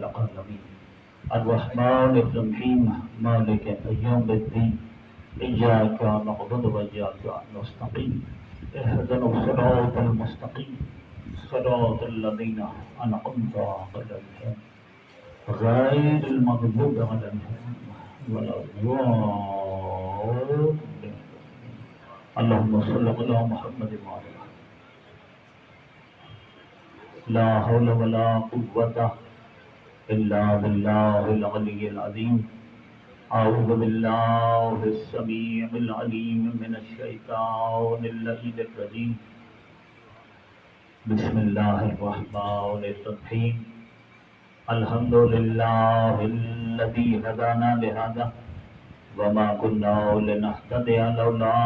العالمين الرحمن الرحيم مالك يوم الدين إياك نعبد وإياك نستعين اهدنا الصراط المستقيم صراط الذين أنعمت عليهم غير المغضوب عليهم ولا الضالين. اللهم صل على محمد وعلى لا حول ولا قوة إلا بالله العلي العظيم. أعوذ بالله السميع العليم من الشيطان اللعين الرجيم. بسم الله الرحمن الرحيم. الحمد لله الذي هدانا لهذا وما كنا لنهتدي لولا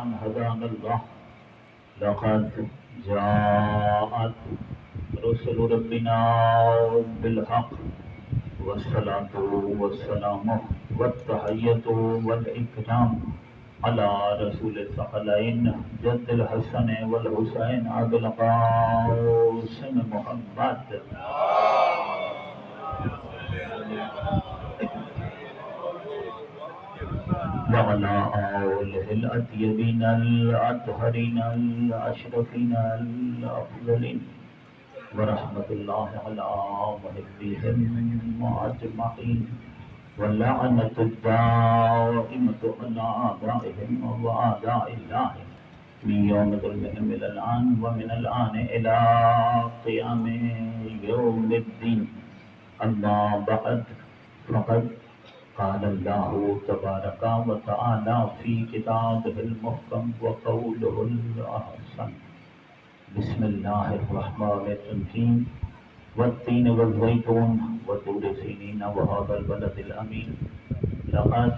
أن هدانا الله. لقد جاءت رسل ربنا بالحق والصلاة والسلام والتحية والإكرام على رسول الثقلين جد الحسن والحسين أبي القاسم محمد وعلى آله الأطيبين الأطهرين الأشرفين الأفضلين ورحمة الله على محبهم أجمعين واللعنة الدائمة على أعدائهم وأعداء الله من يوم ظلمهم إلى الآن ومن الآن إلى قيام يوم الدين. أما بعد فقد قال الله تبارك وتعالى في كتابه المحكم وقوله الأحسن. بسم الله الرحمن الرحيم. والتين والزيتون وطور سينين وهذا البلد الأمين لقد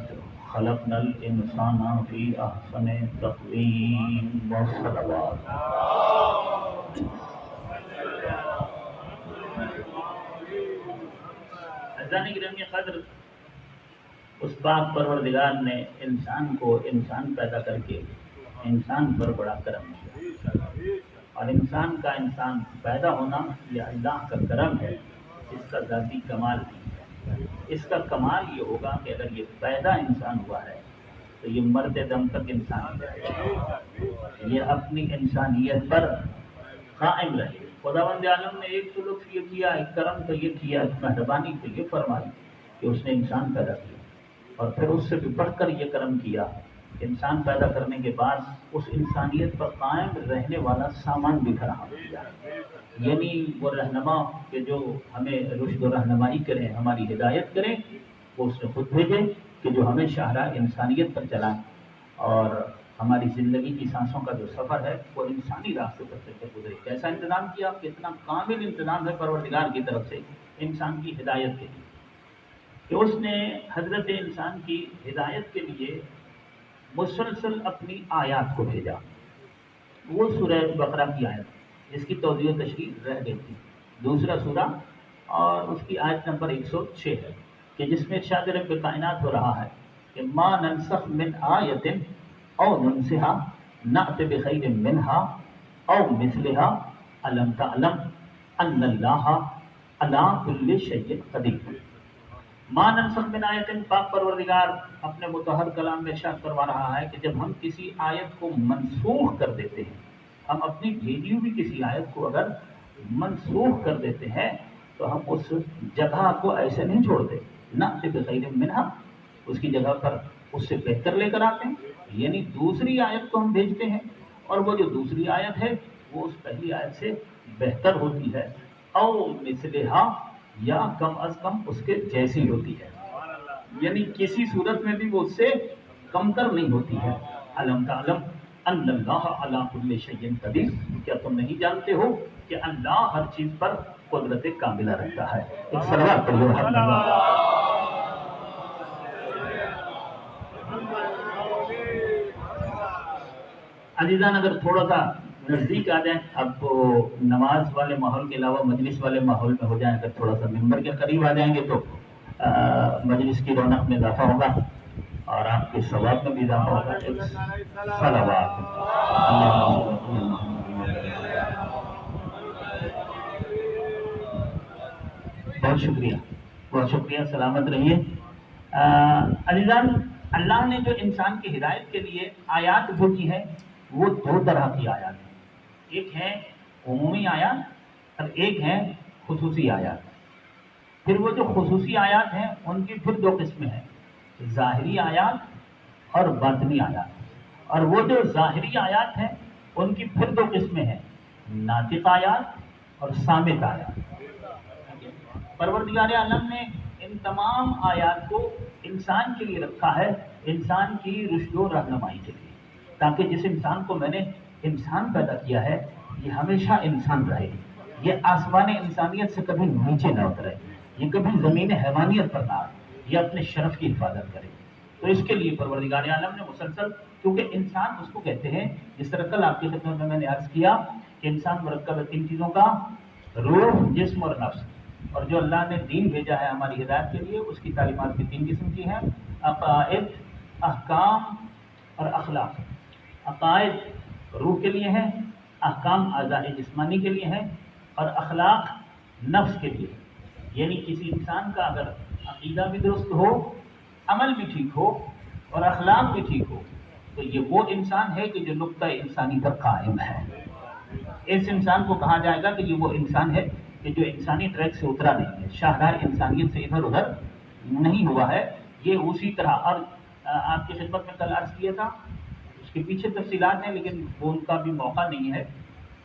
خلقنا الإنسان في أحسن تقويم والصلوات. عزیزان گرامی قدر، اس پاک پروردگار نے انسان کو انسان پیدا کر کے انسان پر بڑا کرم کیا، اور انسان کا انسان پیدا ہونا یہ اللہ کا کرم ہے، اس کا ذاتی کمال نہیں ہے۔ اس کا کمال یہ ہوگا کہ اگر یہ پیدا انسان ہوا ہے تو یہ مرتے دم تک انسان رہے، یہ اپنی انسانیت پر قائم رہے۔ خداوند عالم نے ایک تو لطف یہ کیا، ایک کرم تو یہ کیا، ایک مہربانی تو یہ فرمائی کہ اس نے انسان پیدا کیا، اور پھر اس سے بھی بڑھ کر یہ کرم کیا، انسان پیدا کرنے کے بعد اس انسانیت پر قائم رہنے والا سامان بھی فراہم کیا، یعنی وہ رہنما کہ جو ہمیں رشد و رہنمائی کریں، ہماری ہدایت کریں، وہ اس نے خود بھیجے کہ جو ہمیں شاہراہ انسانیت پر چلائیں، اور ہماری زندگی کی سانسوں کا جو سفر ہے وہ انسانی راستے پر چل کر گزرے۔ کیسا انتظام کیا؟ کتنا کامل انتظام ہے پروردگار کی طرف سے انسان کی ہدایت کے لیے، کہ اس نے حضرت انسان کی ہدایت کے لیے مسلسل اپنی آیات کو بھیجا۔ وہ سورہ بقرہ کی آیت جس کی توضیح و تشریح رہ گئی تھی، دوسرا سورہ، اور اس کی آیت نمبر 106 ہے، کہ جس میں ارشاد رب کائنات ہو رہا ہے کہ ما ننسخ من آیت او ننسها نأت بخیر منها او مثلها الم تعلم ان اللہ علی کل شیء قدیر۔ ما ننسخ من آیت، پاک پروردگار اپنے مطہر کلام میں ارشاد فرما رہا ہے کہ جب ہم کسی آیت کو منسوخ کر دیتے ہیں، ہم اپنی بھیجی ہوئی کسی آیت کو اگر منسوخ کر دیتے ہیں تو ہم اس جگہ کو ایسے نہیں چھوڑتے، نأت بخیر منها، اس کی جگہ پر اس سے بہتر لے کر آتے ہیں، یعنی دوسری آیت کو ہم بھیجتے ہیں، اور وہ جو دوسری آیت ہے وہ اس پہلی آیت سے بہتر ہوتی ہے، او مثلہا، یا کم از کم اس کے جیسی ہوتی ہے، یعنی کسی صورت میں بھی وہ اس سے کمتر نہیں ہوتی ہے۔ علم تعلم ان اللہ علی کل شیء قدیر، کیا تم نہیں جانتے ہو کہ اللہ ہر چیز پر قدرت کاملہ رکھتا ہے؟ ایک صلوات پڑھو الحمد للہ۔ عزیزان اگر تھوڑا سا نزدیک آ جائیں، اب نماز والے ماحول کے علاوہ مجلس والے ماحول میں ہو جائیں، اگر تھوڑا سا ممبر کے قریب آ جائیں گے تو مجلس کی رونق میں اضافہ ہوگا اور آپ کے ثواب میں بھی اضافہ ہوگا۔ صلوات بہت شکریہ، سلامت رہیے۔ عزیزان، اللہ نے جو انسان کی ہدایت کے لیے آیات بھیجی ہے وہ دو طرح کی آیات ہیں، ایک ہے عمومی آیات اور ایک ہے خصوصی آیات۔ پھر وہ جو خصوصی آیات ہیں ان کی پھر دو قسمیں ہیں، ظاہری آیات اور باطنی آیات۔ اور وہ جو ظاہری آیات ہیں ان کی پھر دو قسمیں ہیں، ناطق آیات اور صامت آیات۔ پروردگار عالم نے ان تمام آیات کو انسان کے لیے رکھا ہے، انسان کی رشد و رہنمائی کے لیے، تاکہ جس انسان کو میں نے انسان پیدا کیا ہے یہ ہمیشہ انسان رہے، یہ آسمان انسانیت سے کبھی نیچے نہ اترے، یہ کبھی زمین حیوانیت پر نہ آئے، یہ اپنے شرف کی حفاظت کرے۔ تو اس کے لیے پروردگار عالم نے مسلسل، کیونکہ انسان اس کو کہتے ہیں، جس طرح کل آپ کی خدمت میں نے عرض کیا کہ انسان مرکب ہے تین چیزوں کا، روح، جسم اور نفس۔ اور جو اللہ نے دین بھیجا ہے ہماری ہدایت کے لیے، اس کی تعلیمات بھی تین قسم کی ہیں، عقائد، احکام اور اخلاق۔ عقائد روح کے لیے ہیں، احکام اعضاء جسمانی کے لیے ہیں، اور اخلاق نفس کے لیے۔ یعنی کسی انسان کا اگر عقیدہ بھی درست ہو، عمل بھی ٹھیک ہو اور اخلاق بھی ٹھیک ہو تو یہ وہ انسان ہے کہ جو نقطہ انسانی پر قائم ہے۔ اس انسان کو کہا جائے گا کہ یہ وہ انسان ہے کہ جو انسانی ٹریک سے اترا نہیں ہے، شاہراہ انسانیت سے ادھر ادھر نہیں ہوا ہے۔ یہ اسی طرح، اور آپ کی خدمت میں کل عرض کیا تھا، اس کے پیچھے تفصیلات ہیں لیکن وہ ان کا بھی موقع نہیں ہے،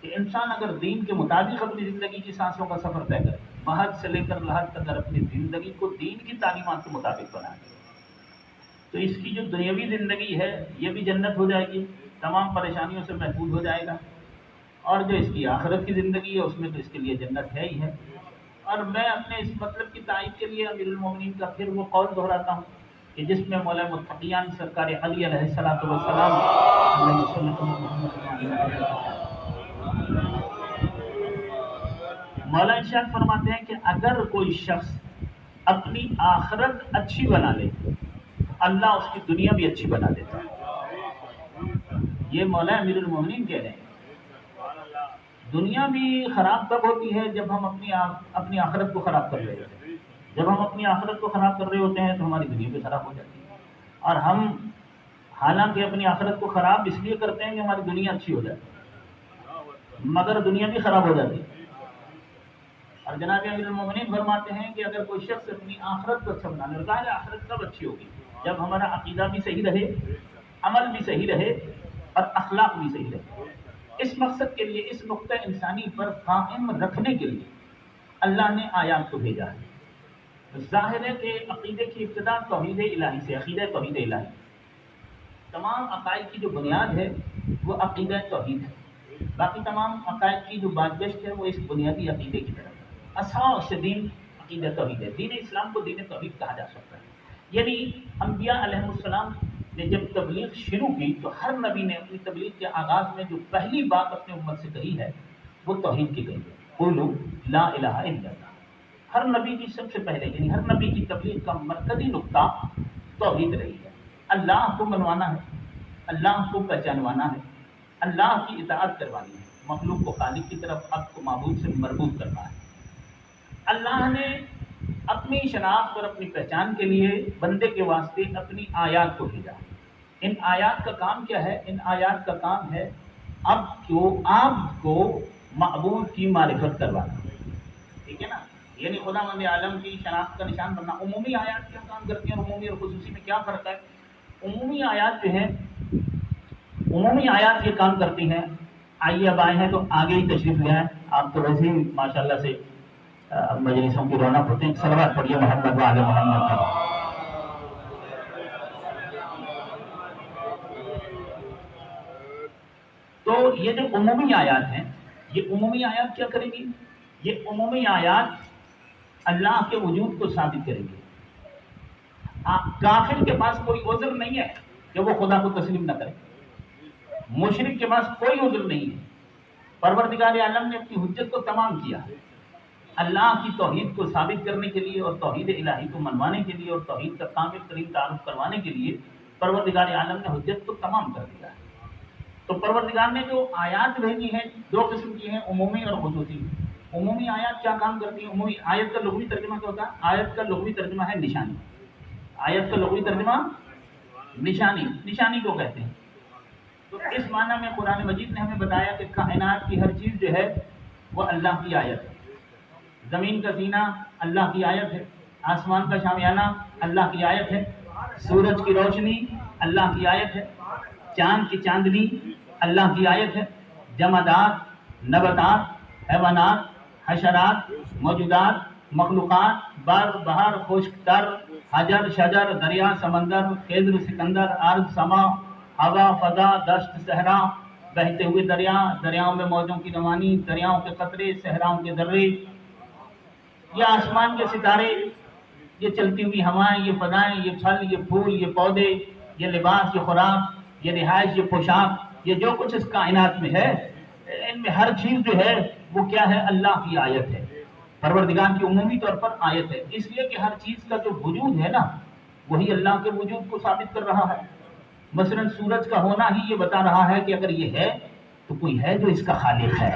کہ انسان اگر دین کے مطابق اپنی زندگی کی سانسوں کا سفر طے کرے، مہد سے لے کر لحد تک اگر اپنی زندگی کو دین کی تعلیمات کے مطابق بنائے، تو اس کی جو دنیاوی زندگی ہے یہ بھی جنت ہو جائے گی، تمام پریشانیوں سے محفوظ ہو جائے گا، اور جو اس کی آخرت کی زندگی ہے اس میں تو اس کے لیے جنت ہے ہی ہے۔ اور میں اپنے اس مطلب کی تائید کے لیے امیر المومنین کا پھر وہ قول دہراتا ہوں کہ جس میں مولا متقیان سرکار علی علیہ الصلوۃ والسلام مولا ارشاد فرماتے ہیں کہ اگر کوئی شخص اپنی آخرت اچھی بنا لے، اللہ اس کی دنیا بھی اچھی بنا دیتا ہے۔ یہ مولا امیر المومنین کہہ رہے ہیں۔ دنیا بھی خراب تب ہوتی ہے جب ہم اپنی آخرت کو خراب کر رہے ہوتے ہیں۔ جب ہم اپنی آخرت کو خراب کر رہے ہوتے ہیں تو ہماری دنیا بھی خراب ہو جاتی ہے، اور ہم حالانکہ اپنی آخرت کو خراب اس لیے کرتے ہیں کہ ہماری دنیا اچھی ہو جاتی، مگر دنیا بھی خراب ہو جاتی ہے۔ اور جناب امیر المومنین فرماتے ہیں کہ اگر کوئی شخص اپنی آخرت کو اچھا بنا لے، اور کہا آخرت کب اچھی ہوگی؟ جب ہمارا عقیدہ بھی صحیح رہے، عمل بھی صحیح رہے اور اخلاق بھی صحیح رہے۔ اس مقصد کے لیے، اس نقطہ انسانی پر قائم رکھنے کے لیے اللہ نے آیات کو بھیجا ہے۔ ظاہر ہے کہ عقیدے کی ابتدا توحید الہی سے، عقیدہ توحید الہی، تمام عقائد کی جو بنیاد ہے وہ عقیدہ توحید ہے۔ باقی تمام عقائد کی جو بازگشت ہے وہ اس بنیادی عقیدے کی طرف ہے۔ اساس سے دین عقیدہ توحید ہے۔ دین اسلام کو دین توحید کہا جا سکتا ہے۔ یعنی انبیاء علیہ السلام نے جب تبلیغ شروع کی تو ہر نبی نے اپنی تبلیغ کے آغاز میں جو پہلی بات اپنے امت سے کہی ہے وہ توحید کی کہی ہے، قولوا لا الہ الا اللہ۔ ہر نبی کی سب سے پہلے، یعنی ہر نبی کی تبلیغ کا مرکزی نقطہ توحید رہی ہے۔ اللہ کو منوانا ہے، اللہ کو پہچانوانا ہے، اللہ کی اطاعت کروانی ہے، مخلوق کو خالق کی طرف، عبد کو معبود سے مربوط کرنا ہے۔ اللہ نے اپنی شناخت اور اپنی پہچان کے لیے بندے کے واسطے اپنی آیات کو بھیجا۔ ان آیات کا کام کیا ہے؟ ان آیات کا کام ہے عبد کو معبود کی معرفت کروانا، ٹھیک ہے نا؟ یعنی خدا مند عالم کی شناخت کا نشان بننا۔ عمومی آیات کیا کام کرتی ہیں اور عمومی اور خصوصی میں کیا فرق ہے؟ عمومی آیات جو ہیں، عمومی آیات یہ کام کرتی ہیں، آئیے اب آئے ہیں تو آگے ہی تشریف لے آئیں، آپ تو ویسے ہی ماشاءاللہ سے مجلسوں کی رونق ہوتے ہیں۔ صلوات پڑھیے محمد وآل محمد کا۔ تو یہ جو عمومی آیات ہیں، یہ عمومی آیات کیا کریں گی؟ یہ عمومی آیات اللہ کے وجود کو ثابت کریں گے۔ کافر کے پاس کوئی عذر نہیں ہے کہ وہ خدا کو تسلیم نہ کرے، مشرک کے پاس کوئی عذر نہیں ہے۔ پروردگار عالم نے اپنی حجت کو تمام کیا اللہ کی توحید کو ثابت کرنے کے لیے اور توحید الہی کو منوانے کے لیے اور توحید کا کامل ترین تعارف کروانے کے لیے پروردگار عالم نے حجت کو تمام کر دیا ہے۔ تو پروردگار نے جو آیات بھیجی ہیں دو قسم کی ہیں، عمومی اور خصوصی۔ عمومی آیات کیا کام کرتی ہیں؟ عمومی آیت کا لغوی ترجمہ کیا ہوتا ہے؟ آیت کا لغوی ترجمہ ہے نشانی. آیت کا لغوی ترجمہ نشانی. نشانی کو کہتے ہیں. تو اس معنی میں قرآن مجید نے ہمیں بتایا کہ کائنات کی ہر چیز جو ہے وہ اللہ کی آیت ہے. زمین کا زینہ اللہ کی آیت ہے. آسمان کا شامیانہ اللہ کی آیت ہے. سورج کی روشنی اللہ کی آیت ہے. چاند کی چاندنی اللہ کی آیت ہے. جمادات، نباتات، حیوانات، حشرات، موجودات، مخلوقات، بر بہار، خشک تر، حجر شجر، دریا سمندر، خضر سکندر، ارض سما، ہوا فضا، دشت صحرا، بہتے ہوئے دریا، دریاؤں میں موجوں کی روانی، دریاؤں کے قطرے، صحراؤں کے درے، یہ آسمان کے ستارے، یہ چلتی ہوئی ہوائیں، یہ فضائیں، یہ پھل، یہ پھول، یہ پودے، یہ لباس، یہ خوراک، یہ رہائش، یہ پوشاک، یہ جو کچھ اس کائنات میں ہے، ان میں ہر چیز جو ہے وہ کیا ہے؟ اللہ کی آیت ہے. پروردگار کی عمومی طور پر آیت ہے. اس لیے کہ ہر چیز کا جو وجود ہے نا وہی اللہ کے وجود کو ثابت کر رہا ہے. مثلا سورج کا ہونا ہی یہ بتا رہا ہے کہ اگر یہ ہے تو کوئی ہے جو اس کا خالق ہے.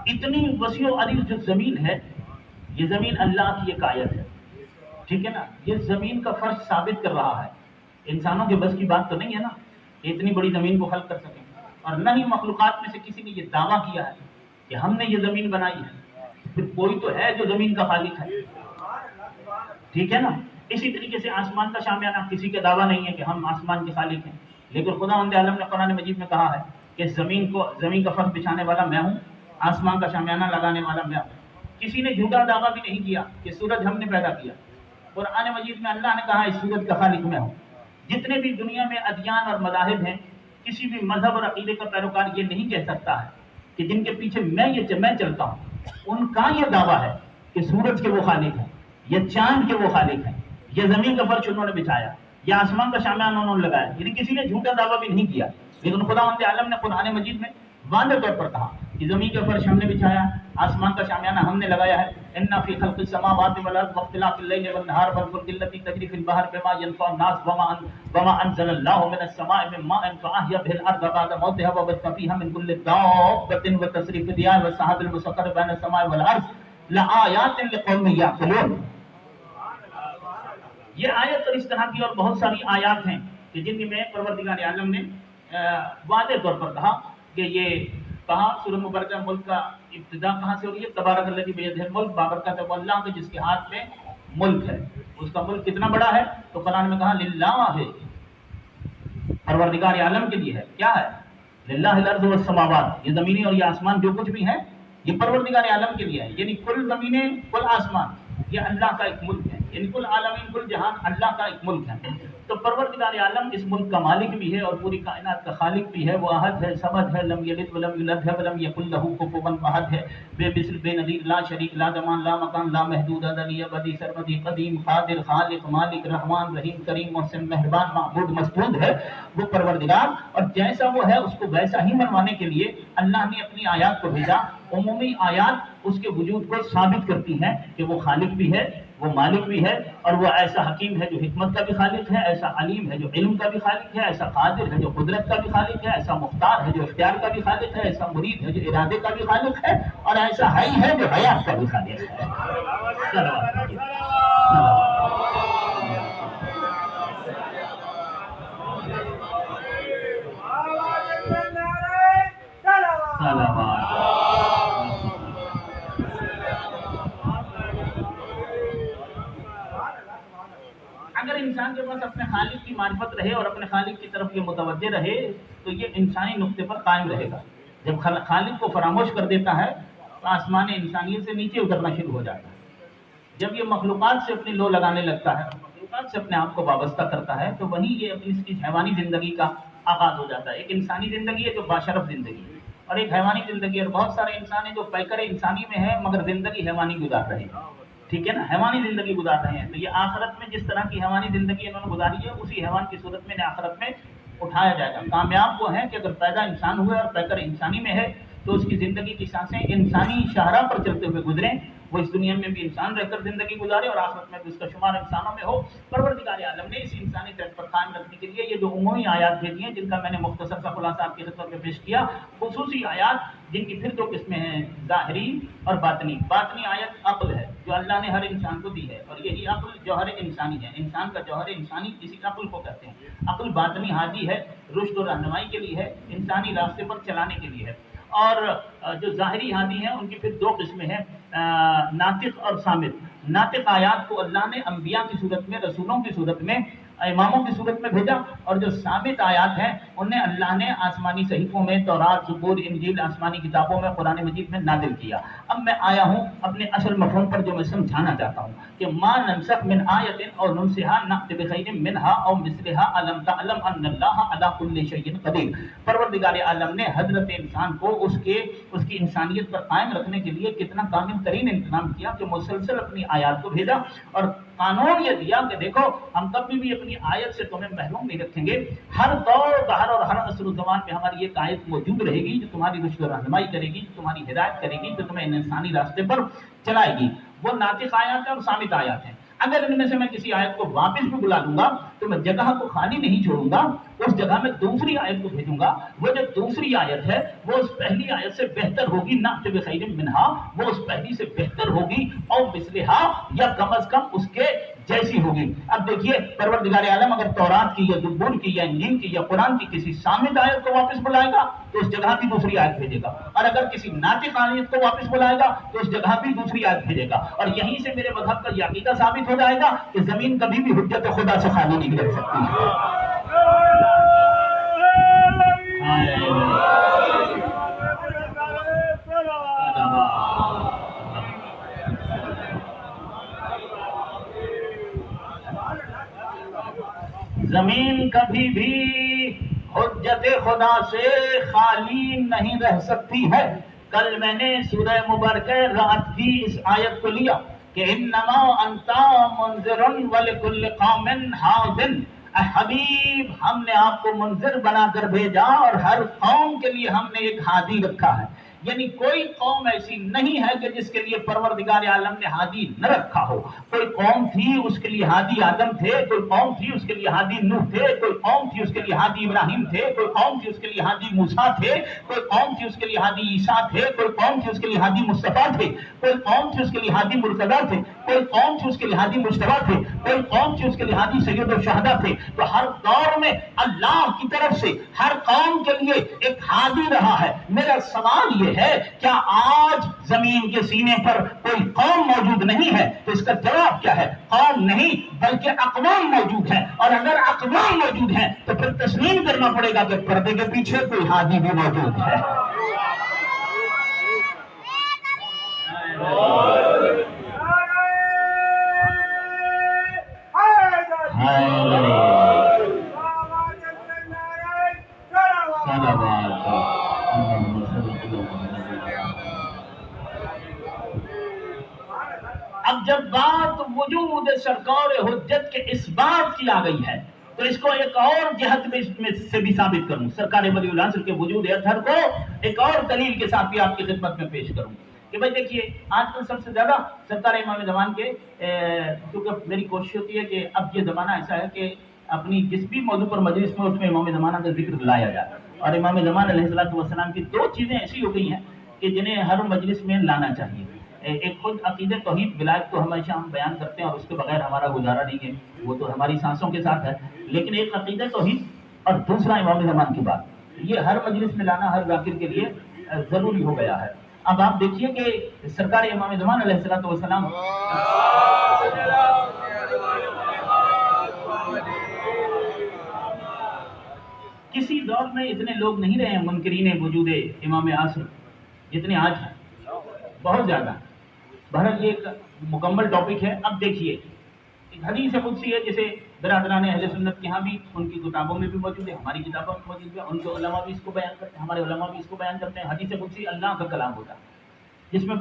اتنی وسیع و عریض جو زمین ہے یہ زمین اللہ کی ایک آیت ہے. ٹھیک ہے نا. یہ زمین کا فرش ثابت کر رہا ہے. انسانوں کے بس کی بات تو نہیں ہے نا اتنی بڑی زمین کو خلق کر سکیں. اور نہ ہی مخلوقات میں سے کسی نے یہ دعویٰ کیا ہے کہ ہم نے یہ زمین بنائی ہے. پھر کوئی تو ہے جو زمین کا خالق ہے. ٹھیک ہے نا. اسی طریقے سے آسمان کا شامیانہ کسی کا دعویٰ نہیں ہے کہ ہم آسمان کے خالق ہیں. لیکن خداوند عالم نے قرآن مجید میں کہا ہے کہ زمین کا فرش بچھانے والا میں ہوں، آسمان کا شامیانہ لگانے والا میں ہوں. کسی نے جھوٹا دعویٰ بھی نہیں کیا کہ سورج ہم نے پیدا کیا. قرآن مجید میں اللہ نے کہا اس سورج کا خالق میں ہوں. جتنے بھی دنیا میں ادیان اور مذاہب ہیں کسی بھی مذہب اور عقیدے کا پیروکار یہ نہیں کہہ سکتا ہے کہ جن کے پیچھے میں چلتا ہوں ان کا یہ دعویٰ ہے کہ سورج کے وہ خالق ہیں یا چاند کے وہ خالق ہیں یا زمین کا فرش انہوں نے بچھایا یا آسمان کا شامیانہ انہوں نے لگایا. یعنی کسی نے جھوٹا دعویٰ بھی نہیں کیا. لیکن خداوند عالم نے قرآن مجید میں واضح طور پر کہا کہ زمین کا فرش ہم نے بچھایا، آسمان کا شامیانہ ہم نے لگایا ہے. ان فی خلق السماوات والارض واختلاف الليل والنهار والفلك التي تجري في البحر بما ينفع الناس وما انزل الله من السماء من ماء فاحيا به الارض بعد موتها وبث فيها من كل دابة وتصريف الرياح والسحاب المسخر بين السماء والارض لآيات لقوم يعقلون. یہ آیت اور اس طرح کی اور بہت ساری آیات ہیں کہ جن میں پروردگار عالم نے واضح طور پر کہا کہ یہ کہا سورہ مبارکہ ملک کا ابتدا کہاں سے ہو رہی ہے؟ تبارک الذی بیدہ الملک، بابرکت ہے وہ اللہ کے جس کے ہاتھ میں ملک ہے. اس کا ملک کتنا بڑا ہے؟ تو قرآن میں کہا للہ ہے، پروردگار عالم کے لیے ہے. کیا ہے؟ للہ الارض والسماوات، یہ زمینیں اور یہ آسمان جو کچھ بھی ہے یہ پروردگار عالم کے لیے ہے. یعنی کل زمینیں کل آسمان یہ اللہ کا ایک ملک ہے. یعنی کل عالمین کل جہان اللہ کا ایک ملک ہے. تو پروردگار عالم اس ملک کا مالک بھی ہے اور پوری کائنات کا خالق بھی ہے. وہ احد ہے، صمد ہے، لم یلد ولم یولد ہے ولم یکن لہ کفوا احد ہے. بے مثل بے نظیر، لا شریک، لا زمان، لا مکان، لا محدود، ازلی ابدی سرمدی، قدیم قادر خالق مالک رحمان رحیم کریم محسن مہربان معبود مسجود ہے وہ پروردگار. اور جیسا وہ ہے اس کو ویسا ہی منوانے کے لیے اللہ نے اپنی آیات کو بھیجا. عمومی آیات اس کے وجود کو ثابت کرتی ہیں کہ وہ خالق بھی ہے، وہ مالک بھی ہے، اور وہ ایسا حکیم ہے جو حکمت کا بھی خالق ہے، ایسا علیم ہے جو علم کا بھی خالق ہے، ایسا قادر ہے جو قدرت کا بھی خالق ہے، ایسا مختار ہے جو اختیار کا بھی خالق ہے، ایسا مرید ہے جو ارادے کا بھی خالق ہے، اور ایسا حی ہے جو حیات کا بھی خالق ہے. اگر انسان کے پاس اپنے خالق کی معرفت رہے اور اپنے خالق کی طرف یہ متوجہ رہے تو یہ انسانی نقطے پر قائم رہے گا. جب خالق کو فراموش کر دیتا ہے تو آسمان انسانیت سے نیچے اترنا شروع ہو جاتا ہے. جب یہ مخلوقات سے اپنی لو لگانے لگتا ہے، مخلوقات سے اپنے آپ کو وابستہ کرتا ہے، تو وہیں یہ اپنی اس کی حیوانی زندگی کا آغاز ہو جاتا ہے. ایک انسانی زندگی ہے جو باشرف زندگی ہے، اور ایک حیوانی زندگی ہے. اور بہت سارے انسان ہیں جو پیکر انسانی میں ہیں مگر زندگی حیوانی گزار رہے ہیں. ٹھیک ہے نا، حیوانی زندگی گزار رہے ہیں. تو یہ آخرت میں جس طرح کی حیوانی زندگی انہوں نے گزاری ہے اسی حیوان کی صورت میں آخرت میں اٹھایا جائے گا۔ کامیاب وہ ہے کہ اگر پیدا انسان ہوئے اور پیکر انسانی میں ہے تو اس کی زندگی کی سانسیں انسانی شاہراہ پر چلتے ہوئے گزریں، وہ اس دنیا میں بھی انسان رہ کر زندگی گزارے اور آخرت میں بھی اس کا شمار انسانوں میں ہو۔ پروردگار عالم نے اس انسانی طرز پر قائم رکھنے کے لیے یہ جو عمومی آیات بھیجی ہیں، جن کا میں نے مختصر سا خلاصہ آپ کی خدمت میں پیش کیا، خصوصی آیات جن کی پھر دو قسمیں ہیں، ظاہری اور باطنی۔ باطنی آیت عقل ہے جو اللہ نے ہر انسان کو دی ہے، اور یہی عقل جوہر انسانی ہے، انسان کا جوہر انسانی اسی عقل کو کہتے ہیں۔ عقل باطنی ہادی ہے، رشد و رہنمائی کے لیے ہے، انسانی راستے پر چلانے کے لیے ہے۔ اور جو ظاہری ہادی ہیں ان کی پھر دو قسمیں ہیں، ناطق اور صامت۔ ناطق آیات کو اللہ نے انبیاء کی صورت میں، رسولوں کی صورت میں، اماموں کی صورت میں بھیجا، اور جو ثابت آیات ہیں انہیں اللہ نے آسمانی صحیفوں میں، تورات، زبور، انجیل، آسمانی کتابوں میں، قرآن مجید میں نازل کیا۔ اب میں آیا ہوں اپنے اصل مفہوم پر جو میں سمجھانا چاہتا ہوں کہ ما ننسخ من آیت او ننسها نأت بخیر منها او مثلها الم تعلم ان اللہ علی کل شیء قدیر۔ پروردگار عالم نے حضرت انسان کو اس کی انسانیت پر قائم رکھنے کے لیے کتنا کامل ترین انتظام کیا کہ مسلسل اپنی آیات کو بھیجا، اور قانون یہ دیا کہ دیکھو ہم کبھی بھی اپنی آیت سے تمہیں محروم نہیں رکھیں گے، ہر دور دہر اور ہر عصر و زمان میں ہماری ایک آیت موجود رہے گی جو تمہاری رشد و رہنمائی کرے گی، جو تمہاری ہدایت کرے گی، جو تمہیں انسانی راستے پر چلائے گی۔ وہ ناطق آیات ہیں اور صامت آیات ہیں۔ اگر ان میں سے میں کسی آیت کو واپس بھی بلا لوں گا تو میں جگہ کو خالی نہیں چھوڑوں گا، اس جگہ میں دوسری آیت کو بھیجوں گا۔ وہ جو دوسری آیت ہے وہ اس پہلی آیت سے بہتر ہوگی، نأت بخیر منہا، وہ اس پہلی سے بہتر ہوگی، اور مثلہا، یا کم از کم اس کے جیسی ہوگی۔ اب دیکھیے پروردگار عالم اگر تورات کی یا زبور کی یا انجیل کی یا قرآن کی کسی صامت آیت کو واپس بلائے گا تو اس جگہ بھی دوسری آیت بھیجے گا، اور اگر کسی ناطق آیت کو واپس بلائے گا تو اس جگہ بھی دوسری آیت بھیجے گا۔ اور یہیں سے میرے مذہب کا یہ عقیدہ ثابت ہو جائے گا کہ زمین کبھی بھی حجت خدا سے خالی نہیں رہ سکتی ہے۔ زمین کبھی بھی حجت خدا سے خالی نہیں رہ سکتی ہے۔ کل میں نے سورہ مبارکہ رات کی اس آیت کو لیا کہ انما انت منذر ولکل قوم ہاد۔ اے حبیب، ہم نے آپ کو منذر بنا کر بھیجا اور ہر قوم کے لیے ہم نے ایک ہادی رکھا ہے۔ یعنی کوئی قوم ایسی نہیں ہے کہ جس کے لیے پروردگار عالم نے ہادی نہ رکھا ہو۔ کوئی قوم تھی اس کے لیے ہادی آدم تھے، کوئی قوم تھی اس کے لیے ہادی نوح تھے، کوئی قوم تھی اس کے لیے ہادی ابراہیم تھے، کوئی قوم تھی اس کے لیے ہادی موسیٰ تھے، کوئی قوم تھی اس کے لیے ہادی عیسیٰ تھے، کوئی قوم تھی اس کے لیے ہادی مصطفیٰ تھے، کوئی قوم تھی اس کے لیے ہادی مرتضیٰ تھے، کوئی قوم تھی اس کے لیے ہادی مجتبیٰ تھے، کوئی قوم تھی اس کے لیے ہادی سید الشہداء تھے۔ تو ہر دور میں اللہ کی طرف سے ہر قوم کے لیے ایک ہادی رہا ہے۔ میرا سوال یہ ہے، کیا آج زمین کے سینے پر کوئی قوم موجود نہیں ہے؟ تو اس کا جواب کیا ہے؟ قوم نہیں بلکہ اقوام موجود ہیں، اور اگر اقوام موجود ہیں تو پھر تسلیم کرنا پڑے گا کہ پردے کے پیچھے کوئی ہادی بھی موجود ہے۔ اب جب بات وجود سرکار حجت کے اس بات کی آ گئی ہے تو اس کو ایک اور جہت میں سے بھی ثابت کروں، سرکار ولی اللہ کے وجود اطہر کو ایک اور دلیل کے ساتھ بھی آپ کی خدمت میں پیش کروں کہ بھائی دیکھیے آج کل سب سے زیادہ سرکار امام زمان کے، کیونکہ میری کوشش ہوتی ہے کہ اب یہ زمانہ ایسا ہے کہ اپنی جس بھی موضوع پر مجلس میں اس میں امام زمانہ کا ذکر لایا جائے، اور امام زمان علیہ السلام کی دو چیزیں ایسی ہو گئی ہیں کہ جنہیں ہر مجلس میں لانا چاہیے۔ ایک خود عقیدہ توحید ولایت تو ہمیشہ ہم بیان کرتے ہیں اور اس کے بغیر ہمارا گزارا نہیں ہے، وہ تو ہماری سانسوں کے ساتھ ہے، لیکن ایک عقیدہ توحید اور دوسرا امام زمان کی بات، یہ ہر مجلس میں لانا ہر ذاکر کے لیے ضروری ہو گیا ہے۔ اب آپ دیکھیے کہ سرکار امام زمان علیہ السلام کسی دور میں اتنے لوگ نہیں رہے ہیں منکرین وجود امام عصر جتنے آج ہیں، بہت زیادہ۔ بہرحال یہ ایک مکمل ٹاپک ہے۔ اب دیکھیے ایک حدیث قدسی ہے جسے برادران اہل سنت کے ہاں بھی ان کی کتابوں میں بھی موجود ہے، ہماری کتابوں میں موجود ہے، ان کے علماء بھی اس کو بیان کرتے ہیں، ہمارے علماء بھی اس کو بیان کرتے ہیں۔ حدیث قدسی اللہ کا کلام ہوتا ہے جس میں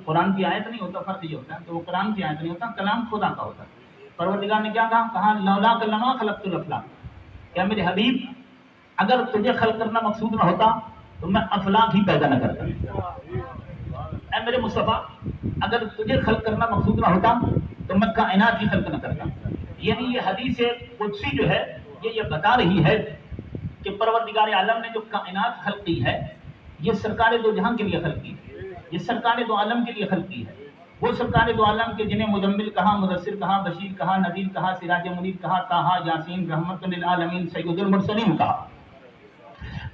قرآن کی آیت نہیں ہوتا، فرق یہ ہوتا ہے کہ وہ قرآن کی آیت نہیں ہوتا، کلام خدا کا ہوتا ہے۔ پروردگار نے کیا کہا؟ لولا کلمہ خلقت الافلاق، کیا میرے حبیب اگر تجھے خلق کرنا مقصود نہ ہوتا تو میں افلاک ہی پیدا نہ کرتا. اے میرے مصطفیٰ، اگر تجھے خلق کرنا مقصود نہ ہوتا تو میں کائنات کی خلق نہ کرتا. یعنی یہ حدیث قدسی جو ہے یہ بتا رہی ہے کہ پروردگار عالم نے جو کائنات خلق کی ہے یہ سرکار دو جہاں کے لیے خلق کی ہے، یہ سرکار دو عالم کے لیے خلق کی ہے. وہ سرکار دو عالم کے جنہیں مجمل کہا، مدثر کہا، بشیر کہا، نذیر کہا، سراج منیر کہا، طٰہٰ، یاسین، رحمت للعالمین، سید المرسلین کہا،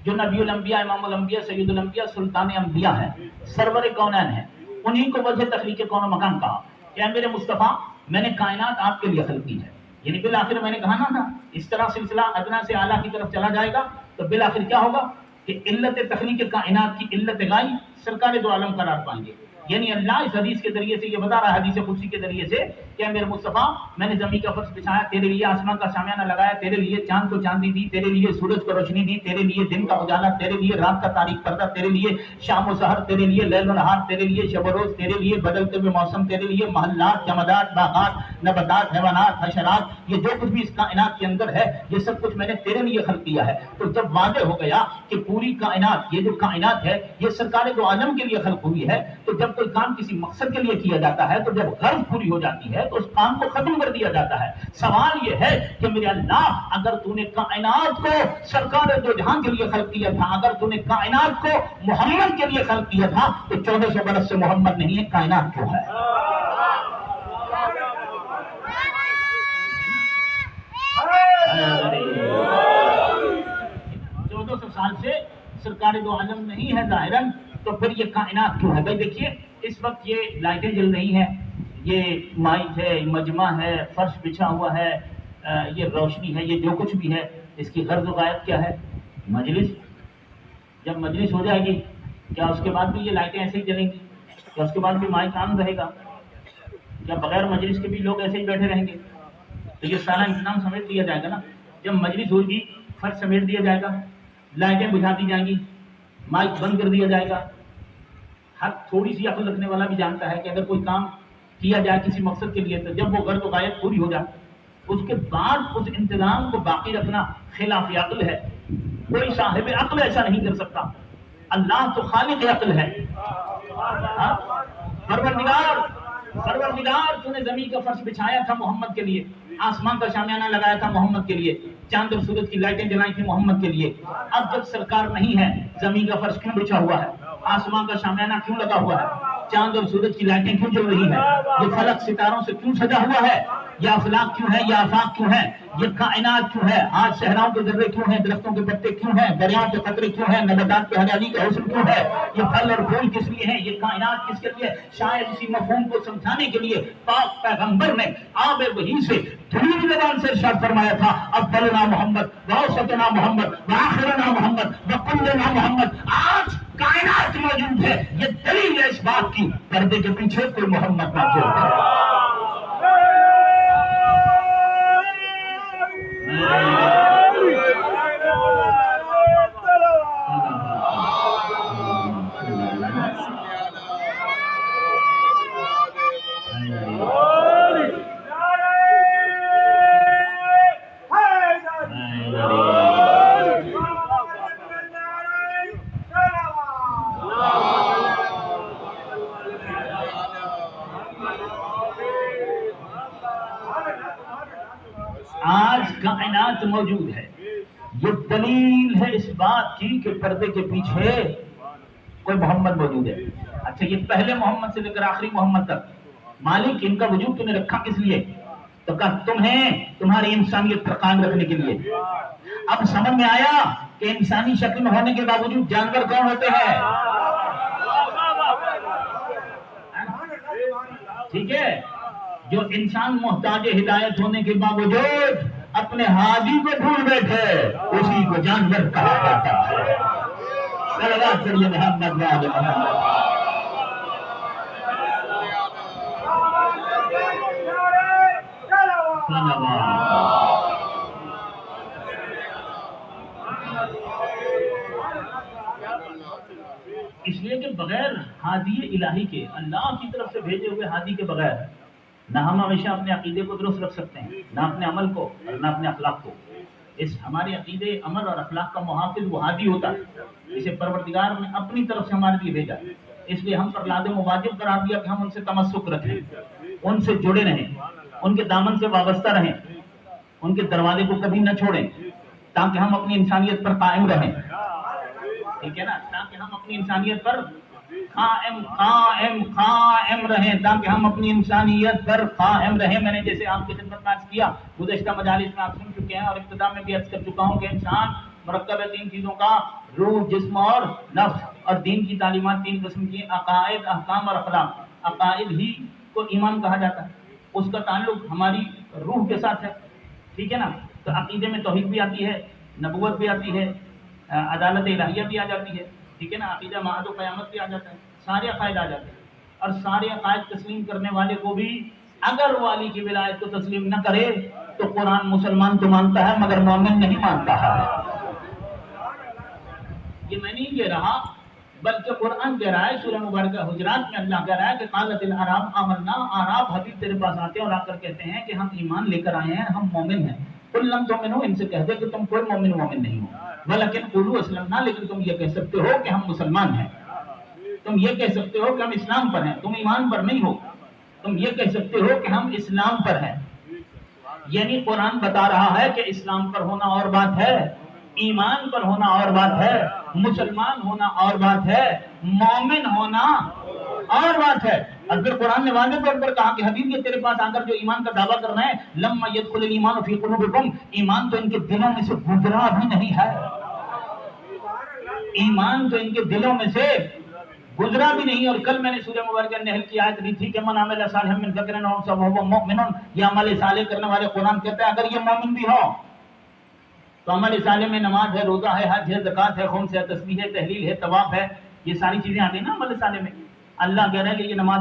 جو نبی الانبیاء، امام الانبیاء، سید الانبیاء، سلطان انبیاء ہیں، سرور کونین ہیں، انہیں کو وجہ تخلیق کون و مکان کہا. کہ میرے مصطفیٰ میں نے کائنات آپ کے لیے خلق کی ہے. یعنی بالآخر میں نے کہا نا اس طرح سلسلہ ادنا سے اعلیٰ کی طرف چلا جائے گا تو بالآخر کیا ہوگا کہ علت تخلیق کائنات کی علت غائی سرکار دو عالم قرار پائیں گے. یعنی اللہ اس حدیث کے ذریعے سے یہ بتا رہا ہے، حدیث قدسی کے ذریعے سے، کہ میرے مصطفیٰ میں نے زمین کا فرش بچھایا تیرے لیے، آسمان کا شامیانہ لگایا تیرے لیے، چاند کو چاندنی دی تیرے لیے، سورج کو روشنی دی تیرے لیے، دن کا اجالا تیرے لیے، رات کا تاریک پردہ تیرے لیے، شام و سحر تیرے لیے، لیل و نہار تیرے لیے، شب و روز تیرے لیے، بدلتے ہوئے موسم تیرے لیے، محلات، جمادات، باغات، نباتات، حیوانات، حشرات، یہ جو کچھ بھی اس کائنات کے اندر ہے یہ سب کچھ میں نے تیرے لیے خلق کیا ہے. تو جب واضح ہو گیا کہ پوری کائنات، یہ جو کائنات ہے یہ سرکار دو عالم کے لیے خلق ہوئی ہے، تو جب کوئی کام کسی مقصد کے لیے کیا جاتا ہے تو جب غرض پوری ہو جاتی ہے تو اس کام کو ختم کر دیا جاتا ہے. سوال یہ ہے کہ میرے اللہ، اگر تو نے کائنات کو سرکار دو جہاں کے لیے خلق کیا تھا، اگر تو نے کائنات کو محمد کے لیے خلق کیا تھا تو 1400 برس سے محمد نہیں ہے، کائنات کیوں ہے؟ 1400 سال سے سرکار دو عالم نہیں ہے ظاہراً، تو پھر یہ کائنات کیوں ہے؟ بھائی دیکھیے اس وقت یہ لائٹیں جل رہی ہیں، یہ مائک ہے، مجمع ہے، فرش بچھا ہوا ہے، یہ روشنی ہے، یہ جو کچھ بھی ہے، اس کی غرض و غایت کیا ہے؟ مجلس. جب مجلس ہو جائے گی کیا اس کے بعد بھی یہ لائٹیں ایسے ہی جلیں گی؟ کیا اس کے بعد بھی مائک آن رہے گا؟ کیا بغیر مجلس کے بھی لوگ ایسے ہی بیٹھے رہیں گے؟ تو یہ سارا انتظام سمیٹ دیا جائے گا نا. جب مجلس ہوگی فرش سمیٹ دیا جائے گا، لائٹیں بجھا دی جائیں گی، مائک بند کر دیا جائے گا. ہر تھوڑی سی عقل رکھنے والا بھی جانتا ہے کہ اگر کوئی کام کیا جائے کسی مقصد کے لیے تو جب وہ غرض و غایت پوری ہو جائے اس کے بعد اس انتظام کو باقی رکھنا خلاف عقل ہے. کوئی صاحب عقل ایسا نہیں کر سکتا. اللہ تو خالق عقل ہے. پروردگار تو نے زمین کا فرش بچھایا تھا محمد کے لیے، آسمان کا شامیانہ لگایا تھا محمد کے لیے، چاند اور سورج کی لائٹیں جلائی تھی محمد کے لیے. اب جب سرکار نہیں ہے زمین کا فرش کیوں بچھا ہوا ہے؟ آسمان کا شامیانہ کیوں لگا ہوا ہے؟ چاند اور سورج کی لائٹیں کیوں جل رہی ہیں؟ یہ فلک ستاروں سے کیوں سجا ہوا ہے؟ یہ افلاک کیوں ہے؟ یہ آفاق کیوں ہے؟ یہ کائنات کیوں ہے؟ آج صحراؤں کے ذرے کیوں ہیں؟ درختوں کے پتے کیوں ہیں؟ دریاؤں کے قطرے کیوں ہیں؟ نباتات کے ہریالی کا حسن کیوں ہے؟ یہ پھل اور پھول کس لیے ہیں؟ یہ کائنات کس کے لیے؟ شاید اسی مفہوم کو سمجھانے کے لیے پاک پیغمبر نے آب وحی سے دھلی زبان سے ارشاد فرمایا تھا، افضلنا محمد واوسطنا محمد واخرنا محمد وکلنا محمد. آج کائنات موجود ہے، یہ دلیل ہے اس بات کی پردے کے پیچھے کوئی محمد موجود ہے. آج کائنات موجود ہے، یہ دلیل ہے اس بات کی کہ پردے کے پیچھے کوئی محمد موجود ہے. اچھا یہ پہلے محمد سے لے کر آخری محمد تک مالک ان کا وجود تم نے رکھا کس لیے؟ تو کہا تمہیں تمہاری انسانیت پر قائم رکھنے کے لیے. اب سمجھ میں آیا کہ انسانی شکل میں ہونے کے باوجود جانور کون ہوتے ہیں؟ ٹھیک ہے، جو انسان محتاج ہدایت ہونے کے باوجود اپنے ہادی کو بھول بیٹھے اسی کو جانور کہا جاتا ہے. صلوات کریے محمد وعلى محمد. اس لیے کہ بغیر ہادی الہی کے، اللہ کی طرف سے بھیجے ہوئے ہادی کے بغیر نہ ہم ہمیشہ اپنے عقیدے کو درست رکھ سکتے ہیں، نہ اپنے عمل کو اور نہ اپنے اخلاق کو. اس ہمارے عقیدے عمل اور اخلاق کا محافظ وہ ہادی ہوتا ہے جسے پروردگار نے اپنی طرف سے ہمارے لیے بھیجا، اس لیے ہم پر لازم و واجب قرار دیا کہ ہم ان سے تمسک رکھیں، ان سے جڑے رہیں، ان کے دامن سے وابستہ رہیں، ان کے دروازے کو کبھی نہ چھوڑیں تاکہ ہم اپنی انسانیت پر قائم رہیں، ٹھیک ہے نا، تاکہ ہم اپنی انسانیت پر قائم رہیں، تاکہ ہم اپنی انسانیت پر قائم رہیں۔ میں نے جیسے آپ کی خدمت میں عرض کیا، گزشتہ مجالس میں آپ سن چکے ہیں اور ابتدا میں بھی عرض کر چکا ہوں کہ انسان مرکب ہے تین چیزوں کا، روح، جسم اور نفس، اور دین کی تعلیمات تین قسم کی، عقائد، احکام اور اخلاق۔ عقائد ہی کو ایمان کہا جاتا ہے، اس کا تعلق ہماری روح کے ساتھ ہے، ٹھیک ہے نا، تو عقیدے میں توحید بھی آتی ہے، نبوت بھی آتی ہے، عدالت الہیہ بھی آ جاتی ہے، ٹھیک ہے نا، عقیدہ معاد و قیامت بھی آ جاتا ہے، سارے عقائد آ جاتے ہیں، اور سارے عقائد تسلیم کرنے والے کو بھی اگر والی کی ولایت کو تسلیم نہ کرے تو قرآن مسلمان تو مانتا ہے مگر مومن نہیں مانتا ہے۔ یہ میں نہیں کہہ رہا بلکہ قرآن کہہ رہا ہے، سورہ مبارکہ حجرات میں اللہ کہہ رہا ہے کہ قالت الاعراب آمنا، اعراب حبیب تیرے پاس آتے ہیں اور آ کر کہتے ہیں کہ ہم ایمان لے کر آئے ہیں، ہم مومن ہیں۔ قل لم تؤمنوا، ان سے کہہ دے کہ تم کوئی مومن نہیں ہو، ولکن قولوا اسلمنا، لیکن تم یہ کہہ سکتے ہو کہ ہم مسلمان ہیں، تم یہ کہہ سکتے ہو کہ ہم اسلام پر ہیں، تم ایمان پر نہیں ہو، تم یہ کہہ سکتے ہو کہ ہم اسلام پر ہیں۔ یعنی قرآن بتا رہا ہے کہ اسلام پر ہونا اور بات ہے، ایمان پر ہونا اور بات ہے، مسلمان ہونا اور بات ہے، مومن ہونا اور بات ہے۔ اور پھر قرآن نے واضح طور پر کہا کہ حبیب یہ تیرے پاس آ کر جو ایمان کا دعویٰ کرنا ہے، لما يدخل الایمان فی قلوبکم، ایمان تو ان کے دلوں میں سے گزرا بھی نہیں ہے، ایمان تو ان کے دلوں میں سے گزرا بھی نہیں۔ اور کل میں نے سورہ مبارکہ نحل کی آیت دی تھی کہ من عمل صالحا من ذکر او انثى وهو مؤمن، یہ عمل صالح کرنے والے قرآن کہتا ہے اگر یہ مومن بھی ہو تو عمل صالح میں نماز ہے، روزہ ہے، حج ہے، زکوٰۃ ہے، خمس ہے، تسبیح ہے، تحلیل ہے، طواف ہے، یہ ساری چیزیں آتی ہیں نا عمل صالح میں۔ اللہ کہہ رہا ہے کہ یہ نماز